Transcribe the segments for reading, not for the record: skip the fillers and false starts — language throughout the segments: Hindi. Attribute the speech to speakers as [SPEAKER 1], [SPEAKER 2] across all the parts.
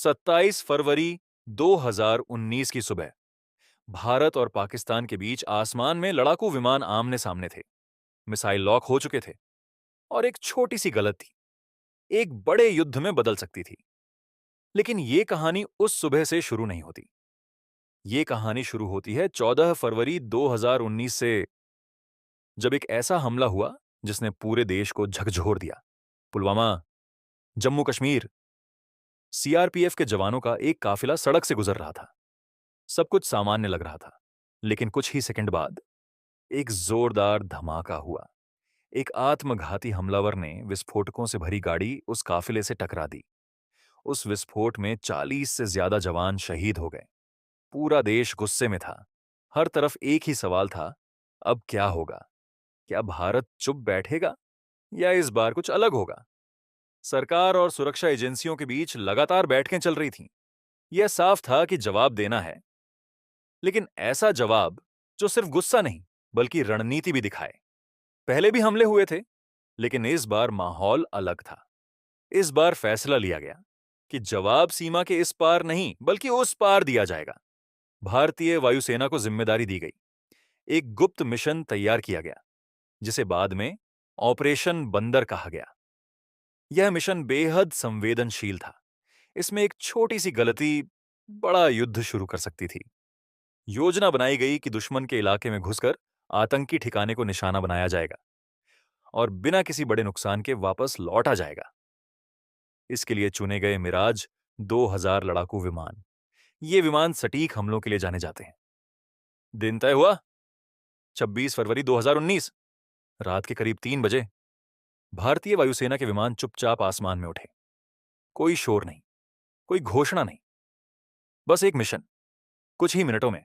[SPEAKER 1] 27 फरवरी 2019 की सुबह भारत और पाकिस्तान के बीच आसमान में लड़ाकू विमान आमने सामने थे। मिसाइल लॉक हो चुके थे और एक छोटी सी गलती एक बड़े युद्ध में बदल सकती थी। लेकिन यह कहानी उस सुबह से शुरू नहीं होती। ये कहानी शुरू होती है 14 फरवरी 2019 से, जब एक ऐसा हमला हुआ जिसने पूरे देश को झकझोर दिया। पुलवामा, जम्मू कश्मीर। सीआरपीएफ के जवानों का एक काफिला सड़क से गुजर रहा था। सब कुछ सामान्य लग रहा था, लेकिन कुछ ही सेकंड बाद एक जोरदार धमाका हुआ। एक आत्मघाती हमलावर ने विस्फोटकों से भरी गाड़ी उस काफिले से टकरा दी। उस विस्फोट में 40 से ज्यादा जवान शहीद हो गए। पूरा देश गुस्से में था। हर तरफ एक ही सवाल था, अब क्या होगा? क्या भारत चुप बैठेगा या इस बार कुछ अलग होगा? सरकार और सुरक्षा एजेंसियों के बीच लगातार बैठकें चल रही थीं। यह साफ था कि जवाब देना है, लेकिन ऐसा जवाब जो सिर्फ गुस्सा नहीं बल्कि रणनीति भी दिखाए। पहले भी हमले हुए थे, लेकिन इस बार माहौल अलग था। इस बार फैसला लिया गया कि जवाब सीमा के इस पार नहीं बल्कि उस पार दिया जाएगा। भारतीय वायुसेना को जिम्मेदारी दी गई। एक गुप्त मिशन तैयार किया गया, जिसे बाद में ऑपरेशन बंदर कहा गया। यह मिशन बेहद संवेदनशील था। इसमें एक छोटी सी गलती बड़ा युद्ध शुरू कर सकती थी। योजना बनाई गई कि दुश्मन के इलाके में घुसकर आतंकी ठिकाने को निशाना बनाया जाएगा और बिना किसी बड़े नुकसान के वापस लौटा जाएगा। इसके लिए चुने गए मिराज 2000 लड़ाकू विमान। ये विमान सटीक हमलों के लिए जाने जाते हैं। दिन तय हुआ 26 फरवरी 2019 रात के करीब 3 बजे। भारतीय वायुसेना के विमान चुपचाप आसमान में उठे। कोई शोर नहीं, कोई घोषणा नहीं, बस एक मिशन। कुछ ही मिनटों में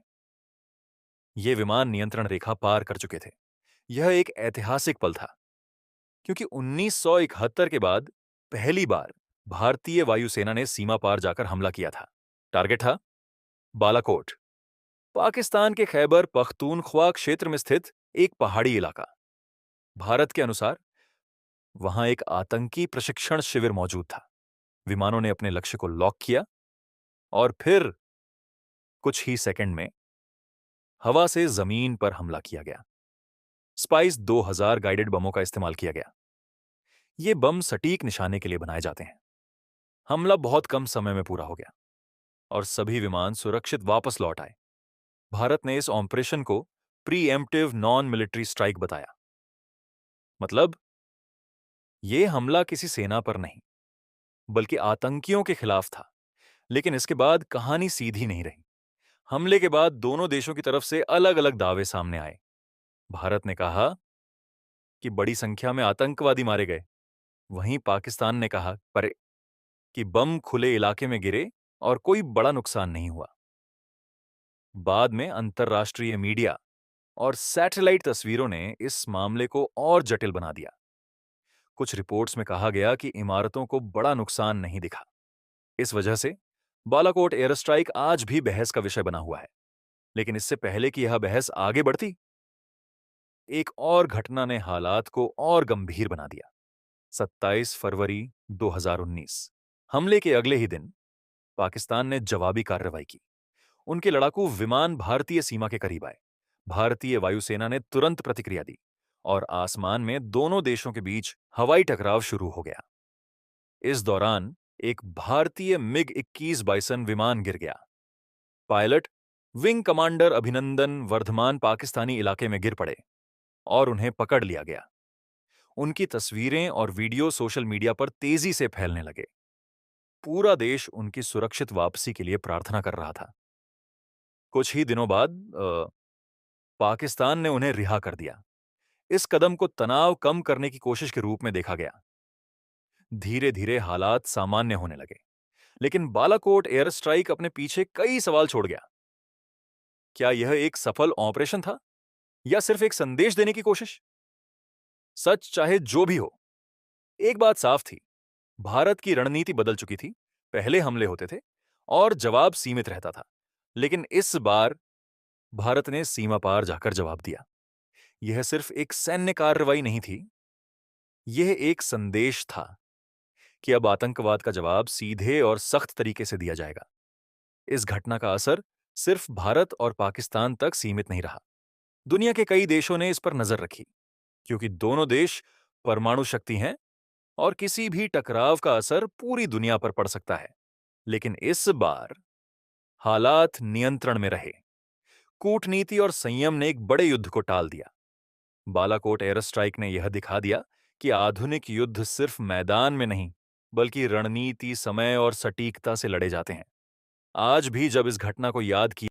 [SPEAKER 1] ये विमान नियंत्रण रेखा पार कर चुके थे। यह एक ऐतिहासिक पल था, क्योंकि 1971 के बाद पहली बार भारतीय वायुसेना ने सीमा पार जाकर हमला किया था। टारगेट था बालाकोट, पाकिस्तान के खैबर पख्तूनख्वा क्षेत्र में स्थित एक पहाड़ी इलाका। भारत के अनुसार वहां एक आतंकी प्रशिक्षण शिविर मौजूद था। विमानों ने अपने लक्ष्य को लॉक किया और फिर कुछ ही सेकंड में हवा से जमीन पर हमला किया गया। स्पाइस 2000 गाइडेड बमों का इस्तेमाल किया गया। ये बम सटीक निशाने के लिए बनाए जाते हैं। हमला बहुत कम समय में पूरा हो गया और सभी विमान सुरक्षित वापस लौट आए। भारत ने इस ऑपरेशन को प्रीएम्प्टिव नॉन मिलिट्री स्ट्राइक बताया। मतलब, यह हमला किसी सेना पर नहीं बल्कि आतंकियों के खिलाफ था। लेकिन इसके बाद कहानी सीधी नहीं रही। हमले के बाद दोनों देशों की तरफ से अलग अलग दावे सामने आए। भारत ने कहा कि बड़ी संख्या में आतंकवादी मारे गए। वहीं पाकिस्तान ने कहा पर कि बम खुले इलाके में गिरे और कोई बड़ा नुकसान नहीं हुआ। बाद में अंतर्राष्ट्रीय मीडिया और सैटेलाइट तस्वीरों ने इस मामले को और जटिल बना दिया। कुछ रिपोर्ट्स में कहा गया कि इमारतों को बड़ा नुकसान नहीं दिखा। इस वजह से बालाकोट एयर स्ट्राइक आज भी बहस का विषय बना हुआ है। लेकिन इससे पहले कि यह बहस आगे बढ़ती, एक और घटना ने हालात को और गंभीर बना दिया। 27 फरवरी 2019 हमले के अगले ही दिन पाकिस्तान ने जवाबी कार्रवाई की। उनके लड़ाकू विमान भारतीय सीमा के करीब आए। भारतीय वायुसेना ने तुरंत प्रतिक्रिया दी और आसमान में दोनों देशों के बीच हवाई टकराव शुरू हो गया। इस दौरान एक भारतीय मिग 21 बाइसन विमान गिर गया। Pilot wing commander Abhinandan Varthaman Pakistani इलाके में गिर पड़े और उन्हें पकड़ लिया गया। उनकी तस्वीरें और वीडियो सोशल मीडिया पर तेजी से फैलने लगे। पूरा देश उनकी सुरक्षित वापसी के लिए प्रार्थना कर रहा था। कुछ ही दिनों बाद पाकिस्तान ने उन्हें रिहा कर दिया। इस कदम को तनाव कम करने की कोशिश के रूप में देखा गया। धीरे धीरे हालात सामान्य होने लगे, लेकिन बालाकोट एयर स्ट्राइक अपने पीछे कई सवाल छोड़ गया। क्या यह एक सफल ऑपरेशन था या सिर्फ एक संदेश देने की कोशिश? सच चाहे जो भी हो, एक बात साफ थी, भारत की रणनीति बदल चुकी थी। पहले हमले होते थे और जवाब सीमित रहता था, लेकिन इस बार भारत ने सीमा पार जाकर जवाब दिया। यह सिर्फ एक सैन्य कार्रवाई नहीं थी, यह एक संदेश था कि अब आतंकवाद का जवाब सीधे और सख्त तरीके से दिया जाएगा। इस घटना का असर सिर्फ भारत और पाकिस्तान तक सीमित नहीं रहा। दुनिया के कई देशों ने इस पर नजर रखी, क्योंकि दोनों देश परमाणु शक्ति हैं और किसी भी टकराव का असर पूरी दुनिया पर पड़ सकता है। लेकिन इस बार हालात नियंत्रण में रहे। कूटनीति और संयम ने एक बड़े युद्ध को टाल दिया। बालाकोट एयर स्ट्राइक ने यह दिखा दिया कि आधुनिक युद्ध सिर्फ मैदान में नहीं, बल्कि रणनीति, समय और सटीकता से लड़े जाते हैं। आज भी जब इस घटना को याद किया